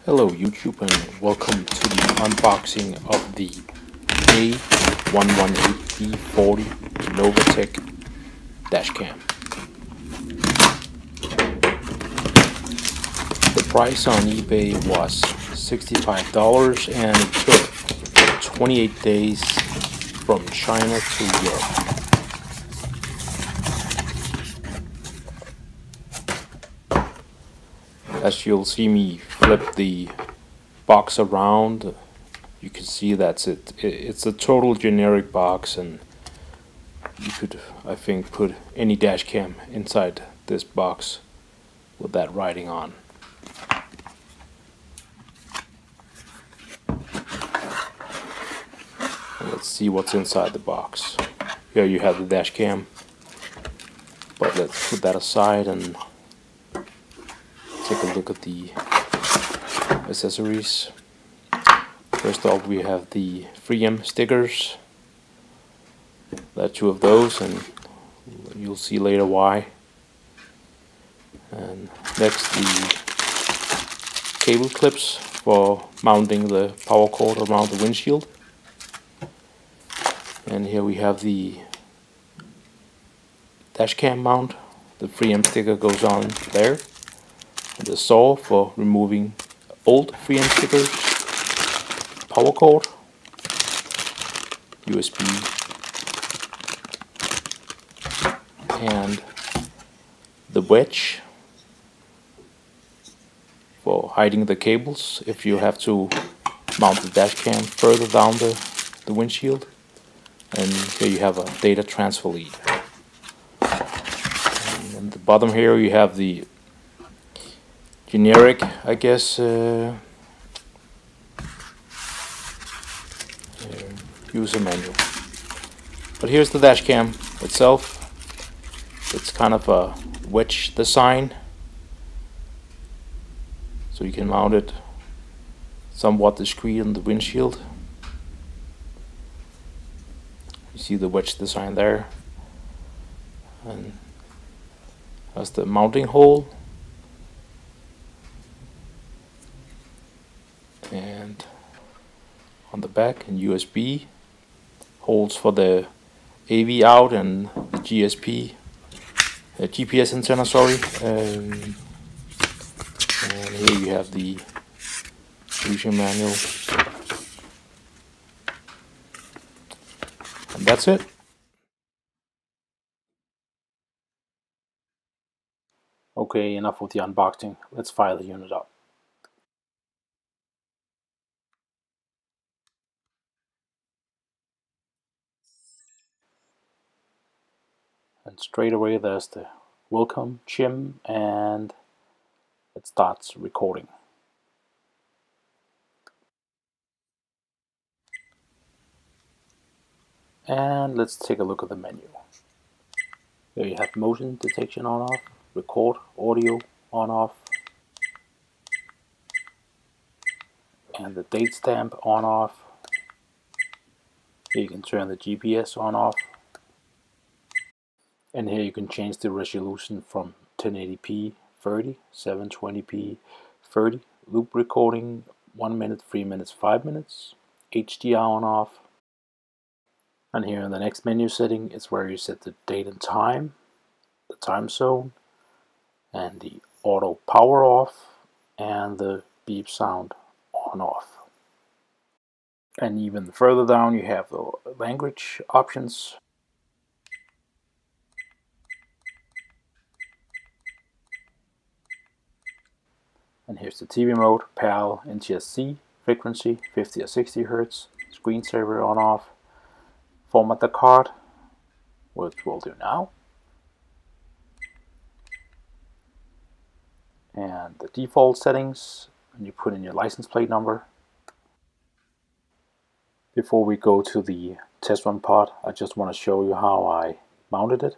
Hello YouTube, and welcome to the unboxing of the A118 B40 Novatek Dashcam. The price on eBay was $65 and it took 28 days from China to Europe. As you'll see me flip the box around, you can see that's it. It's a total generic box, and you could, I think, put any dash cam inside this box with that writing on. Let's see what's inside the box. Here you have the dash cam, but let's put that aside and take a look at the accessories. First off, we have the 3M stickers. There are two of those, and you'll see later why. And next, the cable clips for mounting the power cord around the windshield. And here we have the dash cam mount. The 3M sticker goes on there. And the saw for removing old 3M stickers, power cord, USB, and the wedge for hiding the cables if you have to mount the dash cam further down the windshield. And here you have a data transfer lead. And in the bottom here you have the generic, I guess, user manual. But here's the dash cam itself. It's kind of a wedge design, so you can mount it somewhat discreet on the windshield. You see the wedge design there, and that's the mounting hole. And on the back, and USB holes for the AV out and the GPS antenna, sorry. And here you have the user manual, and that's it. Okay, enough with the unboxing. Let's fire the unit up. And straight away there's the welcome chime, and it starts recording. And let's take a look at the menu. Here you have motion detection on off, record audio on off, and the date stamp on off. Here you can turn the GPS on off. And here you can change the resolution from 1080p 30, 720p 30, loop recording 1 minute, 3 minutes, 5 minutes, HDR on off. And here in the next menu setting is where you set the date and time, the time zone, and the auto power off, and the beep sound on off. And even further down you have the language options. And here's the TV mode, PAL, NTSC, frequency, 50 or 60 Hz, screensaver on off, format the card, which we'll do now, and the default settings, and you put in your license plate number. Before we go to the test run part, I just want to show you how I mounted it.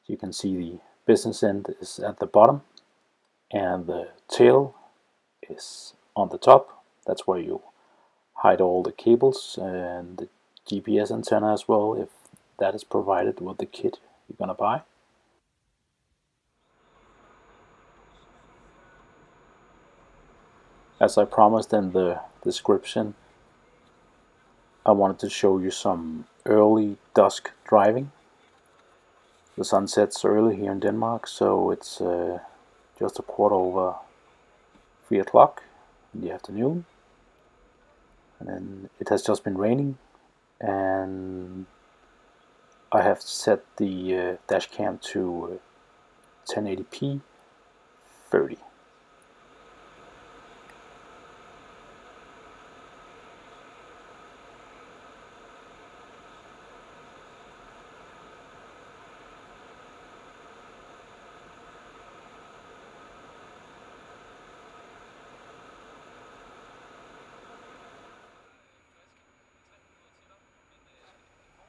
You can see the business end is at the bottom, and the tail is on the top. That's where you hide all the cables and the GPS antenna as well, if that is provided with the kit you're gonna buy. As I promised in the description, I wanted to show you some early dusk driving. The sun sets early here in Denmark, so it's just a 3:15 in the afternoon, and then it has just been raining, and I have set the dash cam to 1080p 30.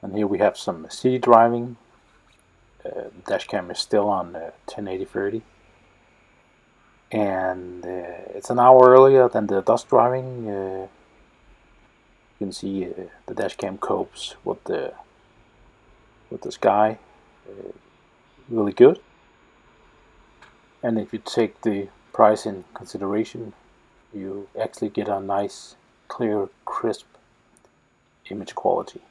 And here we have some city driving. The dash cam is still on 1080-30, and it's an hour earlier than the dusk driving. You can see the dash cam copes with the sky really good. And if you take the price in consideration, you actually get a nice, clear, crisp image quality.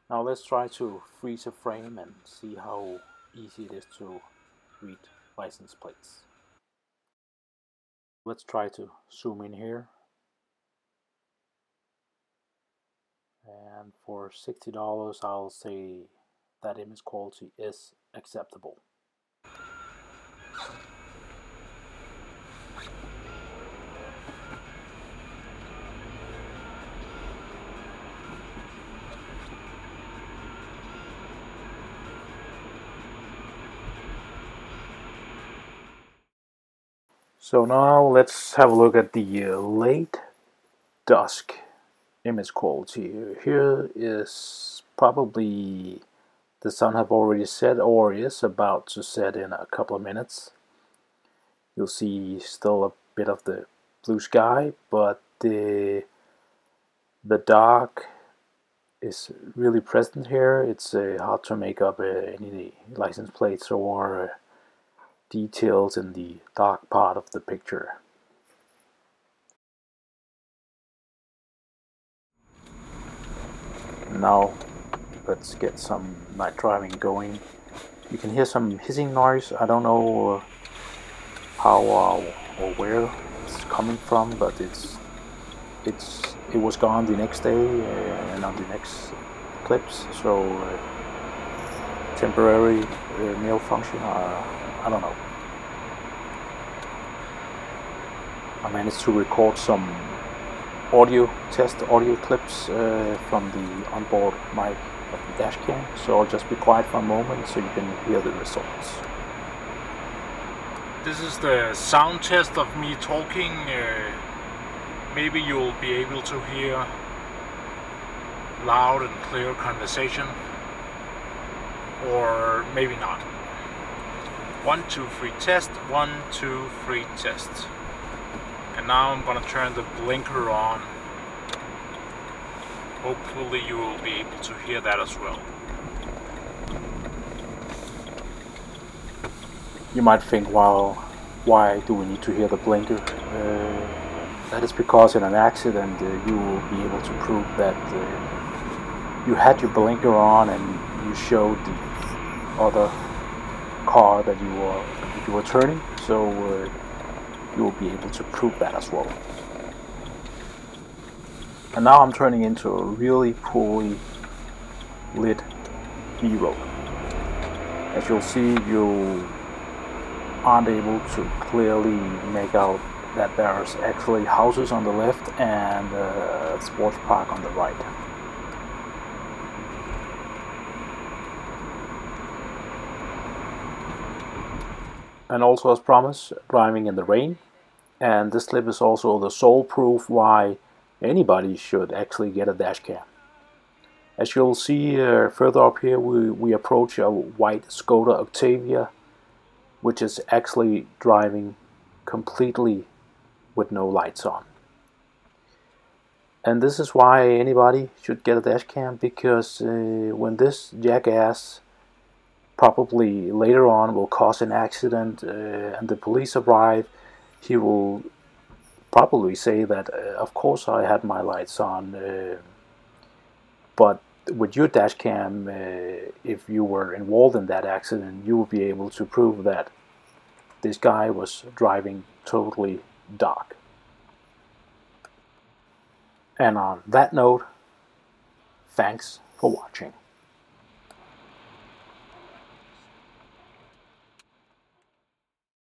Now let's try to freeze a frame and see how easy it is to read license plates. Let's try to zoom in here. And for $60, I'll say that image quality is acceptable. So now let's have a look at the late dusk image quality. Here is probably the sun have already set or is about to set in a couple of minutes. You'll see still a bit of the blue sky, but the dark is really present here. It's hard to make up any license plates or details in the dark part of the picture. Now let's get some night driving going. You can hear some hissing noise. I don't know how or where it's coming from, but it was gone the next day and on the next clips. So temporary malfunction. I don't know. I managed to record some test audio clips from the onboard mic of the dash cam, so I'll just be quiet for a moment so you can hear the results. This is the sound test of me talking. Maybe you'll be able to hear loud and clear conversation, or maybe not. 1, 2, 3 test, 1, 2, 3 test. And now I'm gonna turn the blinker on. Hopefully you will be able to hear that as well. You might think, well, why do we need to hear the blinker? That is because in an accident you will be able to prove that you had your blinker on and you showed the other car that you were turning, so you will be able to prove that as well. And now I'm turning into a really poorly lit B-roll. As you'll see, you aren't able to clearly make out that there's actually houses on the left and a sports park on the right. And also, as promised, driving in the rain. And this clip is also the sole proof why anybody should actually get a dash cam. As you'll see further up here, we approach a white Skoda Octavia, which is actually driving completely with no lights on. And this is why anybody should get a dash cam, because when this jackass probably later on will cause an accident and the police arrive, he will probably say that of course I had my lights on, but with your dash cam, if you were involved in that accident, you will be able to prove that this guy was driving totally dark. And on that note, thanks for watching.